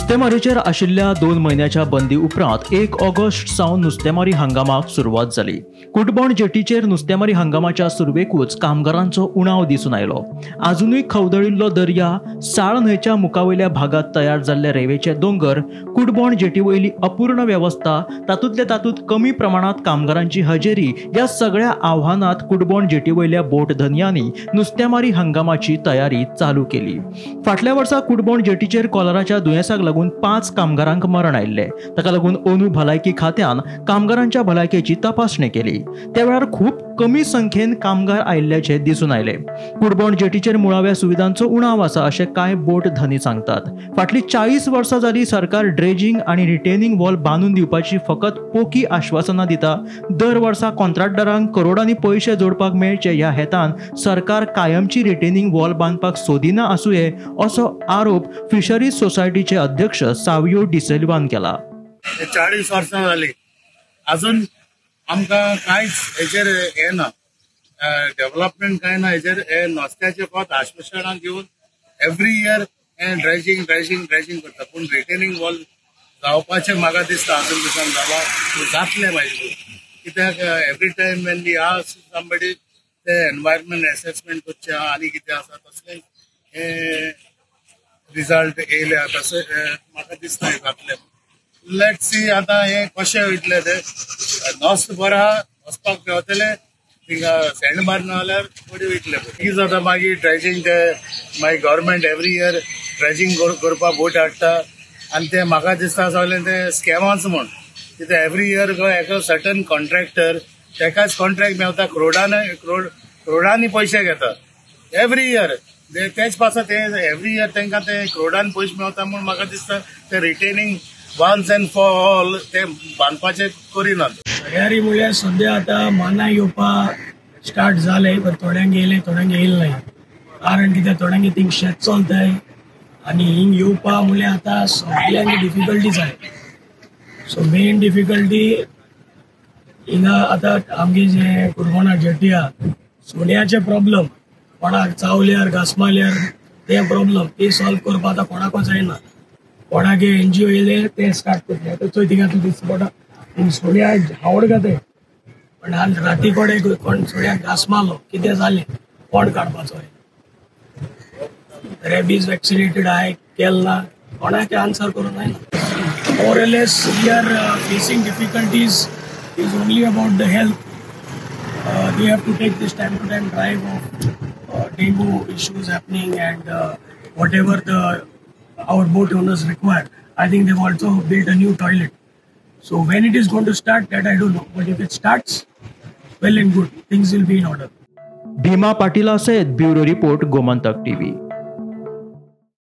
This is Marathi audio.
नुस्तेमारीचेर आशिल्ल्या 2 म्हयन्याच्या बंदी उपरांत 1 ऑगस्ट सावन नुस्तेमारी हंगामाक सुरवात जाली। कुडबोण जेटीचेर नुस्तेमारी हंगामाच्या सुरवेकूच कामगारांचो उणाव दिसून आयलो। अजूनय खवदळिल्लो दर्या, साळ न्हंयच्या मुखावयल्या भागात तयार जाल्ले रेंवेचे दोंगर, कुडबोण जेटीवयली अपूर्ण वेवस्था, तातूंतल्या तातूंत कमी प्रमाणात कामगारांची हजेरी ह्या सगळ्या आव्हानांत कुडबोण जेटीवयल्या बोट धन्यांनी नुस्तेमारी हंगामाची तयारी चालू केली। फाटल्या वर्सा कुडबोण जेटीचेर कॉलराच्या दुयेंसाक लागून 5 कामगारांक मरण आयिल्ले। ताका लागून अंदू भलायकी खात्यान कामगारांच्या भलायकेची तपासणी केली। त्या वेळार खूप कमी संख्येन कामगार आयिल्ल्याचे दिसून आयले। कुडबोण जेटीचेर मुळाव्या सुविधांचो उणाव आसा अशें कांय बोट धनी सांगतात। फाटली 40 वर्सां जाली सरकार ड्रेजिंग आनी रिटेनिंग वॉल बांदून दिवपाची फकत पोकी आश्वासनां दिता। दर वर्सा कॉन्ट्रॅक्टरांक करोडांनी पयशे जोडपाक मेळचे ह्या हेतान सरकार कायमची रिटेनिंग वॉल बांदपाक सोदिना आसूये असो आरोप फिशरीज सोसायटीचे अध्यक्ष सावियो डिसिल्वान केला। 40 वर्सां जाली अजून आमकां कांयच हेचेर हे ना, डेव्हलपमेंट काय ना। हेचेर हे नुस्त्याचे फकत आश्वासनां घेवन एवरी इयर ड्रेजिंग करता, पूण रिटेनिंग वॉल जावपाचें म्हाका दिसता अजून दिसान जातलें पाहिजे। कित्याक every time when we ask somebody ते एनवायरमेंट असेसमेंट करचें आनी कितें आसा तसलें रिजल्ट येयल्या तशें म्हाका दिसता जातलें। लेट्स सी आतां हे कशें वयतलें ते। नॉस्त बरो आहा, वचपाक मेवतले, थिंगा सेंड मारना जाल्यार फुडें वयतले। कितें जाता मागीर ड्रेजिंग ते मागीर गव्हर्मेंट एवरी इयर ड्रेजिंग करपाक बोट हाडटा आनी ते म्हाका दिसता सगळें ते स्कॅमाच म्हूण। कित्याक एवरी इयर एका सर्टन कॉन्ट्रॅक्टर तेकाच कॉन्ट्रॅक्ट मेवता, करोडांनी पयशे घेता एवरी इयर। तेच पासा ते एवरी इयर तांकां ते करोडांनी पयशे मेवता म्हूण म्हाका दिसता ते retaining once and for all ते बांदपाचें करिनात। तयारी म्हळ्यार सद्या आतां मानाय येवपाक स्टार्ट जाले, पण थोड्यांक येयले थोड्यांक येयले नाही। कारण कित्याक थोड्यांक थिंग शेत चलताय आनी हिंग येवपा म्हळ्यार आतां सगळ्यांक डिफिकल्टीज आहाय। सो मेन डिफिकल्टी हिंगा आतां आमगे जे कुडबोणा जेटी आहा, सुण्याचे प्रॉब्लम, कोणाक चावल्यार घास मारल्यार ते प्रॉब्लम ते सॉल्व करपाक आतां कोणाकूच जायना। कोणाक NGO येयले ते स्टार्ट करतले, थंय थिंगा दिसता पडटा हिंग सुण्या हावड घाताय, पण आज राती कोण सुण्याक घास मारलो कितें जालें कोण काडपाचो। रेबीज वॅक्सिनेटेड आहाय केल ना, कोणाक आन्सर करूंक जायना। मोर or less we are facing difficulties is only about the health. We have to take this time to time drive of dengue issues happening and whatever our boat owners require. I think they've also built a new toilet. So when it is going to start, that I don't know. But if it starts, well and good, things will be in order. Bhima पाटीला सयत ब्युरो रिपोर्ट गोमंतक TV।